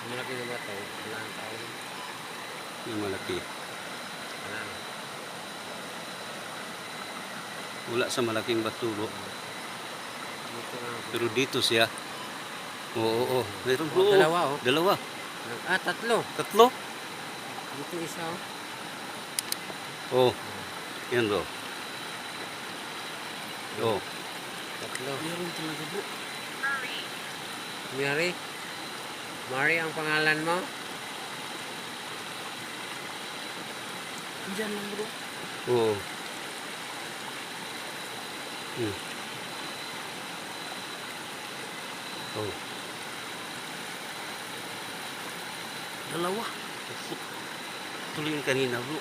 Malaki na ba ito? Wala ang tao. Yung malaki. Wala na. Wala sa malaking bato bro. Dito nga. Pero dito siya. Oo. Meron bro. Dalawa oh. Dalawa. Tatlo. Tatlo? Dito isa oh. Oh. Yan bro. Oh. Tatlo. Meron talaga bro. Mary? Mary ang pangalan mo? Diyan lang bro. Oo. Oh. Dalawa. Tuloy yung kanina bro.